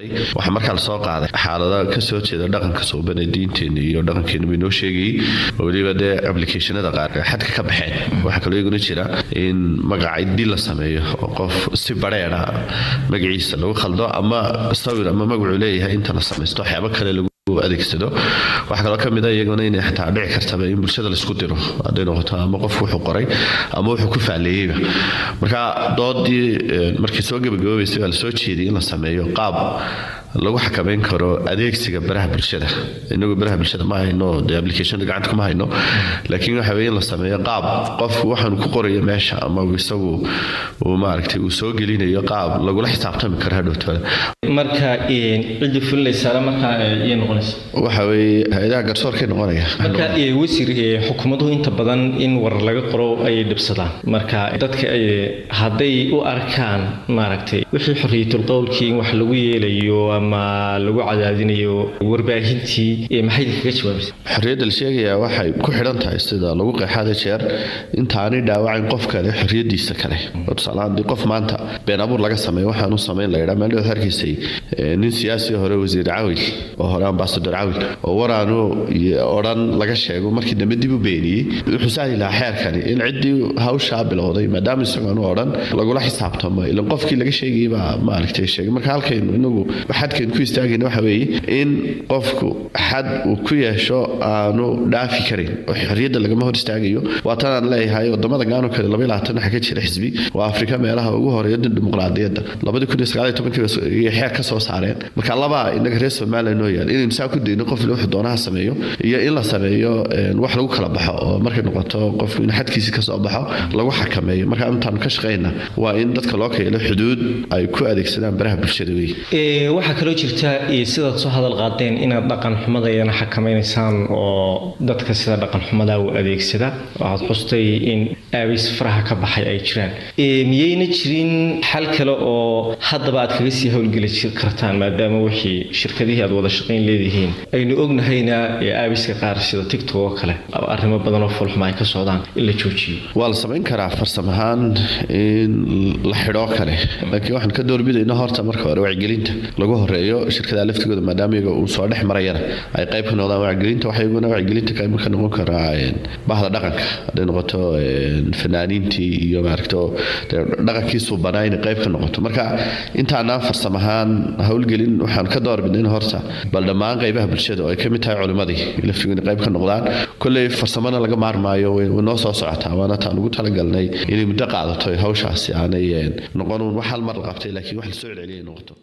waxa markaa soo qaaday xaalada ka soo jeeda dhaqanka suubanay diinteena iyo dhaqankeena inoo sheegay waliba de applicationada qaar xadka ka baxeen waxa kale oo jira in magaca dil la sameeyo oo qof si bareera magaciisa lagu khaldo ama sawir ama magacu leeyahay inta la sameesto waxyaabo kale lagu adeegsado waxa kale kamid ah iyaguna in xataa dhici karta in bulshada la isku diro haday noqoto ama qof wuxuu qoray ama wuxuu ku faaleeyay marka doodii markii soo gabagaboobay la soo jeediyay in la sameeyo qaab lagu xakameyn karo adeegsiga baraha bulshada inagu baraha bulshada ma hayno de application gacanta kuma hayno laakiin waxa weeye in la sameeyo qaab qof waxaan ku qorayo meesha ama isagu uu maaragtay uu soo gelinayo qaab lagu la xisaabtami karo hadhowtada marka cid fulaysa marka ay noqonayso waxa weeye hay'adaha garsoorka noqonaya marka wasiir xukuumaddu inta badan in war laga qoro ay dhibsadaan marka dadka ay haday u arkaan maaragtay wixii xorriyatul qowlkii wax lagu yeelayo ma lagu cadaadinayo warbaahintii maxay kaga jawaabisay xorriyadda la sheegaya waxay ku xidhan tahay sida lagu qeexaday jeer intaanay dhaawacin qof kale xorriyadiisa kale tusaalaan qof maanta been abuur laga sameeyo waxaan u sameyn la yiraahdo meel harkiisay nin siyaasi hore wasiir caawil oo hore ambassador caawil oo waraano oran laga sheego markii dambe dib u beeniyay wuxuu saari lahaa xeerkani in cidii hawsha bilowday maadaama isagu oran lagu la xisaabtamo ilaa qofkii laga sheegay ma aragtay sheegay marka halkeen inagu xadkeen ku istaagayna waxa weeye in qofku xad uu ku yeesho aanu dhaafi karin oo xorriyadda laga hor istaagayo waa tan leeyahay wadamada gaano kale 22 waxa ka jira xisbi waa Afrika meelaha ugu horeeya dimuqraadiyadda 2019 xeer ka soo saareen marka laba inaga reer Soomaaliya noo yaal in saa ku deeyno qof wuxuu doonaha sameeyo iyo in la sameeyo wax lagu kala baxo oo markay noqoto qof in xadkiisa ka soo baxo lagu xakameeyo marka intaan ka shaqeynaa waa in dadka loo keenay xuduud ay ku adeegsadaan baraha bulshada waxa kale jirta sida soo hadal qaadeen in dhaqan xumada ay xakameynaysan oo dadka sida dhaqan xumada u adeegsada waxa xustay in aabis faraha ka baxay ay jiraan miyayna jirin xal kale oo haddaba aad kaga sii hawlgeli kartaan maadaama wixii shirkadihii aad wada shaqeyn leedihiin aynu ognahayna aabiska qaar sida TikTok oo kale arrimo badan oo fulxuma ay ka socdaan in la joojiyo waa la sameyn karaa farsamahan in la xidho kale laakiin waxaan ka doorbidayna horta marka hore wacyigelinta lagu horeeyo shirkadaha laftigooda maadaama iyaga uu soo dhex marayana ay qayb ka noqdaan wacyigelinta waxay uguna wacyigelinta qayb ka noqon karaa bahda dhaqanka haday noqoto fanaaniintii iyo maaragto dhaqankiisu banaayn qayb ka noqoto marka intaana farsamahan hawlgelin waxaan ka doorbidnay in horta bal dhammaan qaybaha bulshada oo ay ka mid tahay culimadii laftigooda qayb ka noqdaan kulay farsamana laga maarmaayo way noo soo socotaa waana taan ugu talagalnay inay muddo qaadato hawshaasi aanay noqon wax hal mar qabtay laakiin wax la soo celceliyay noqoto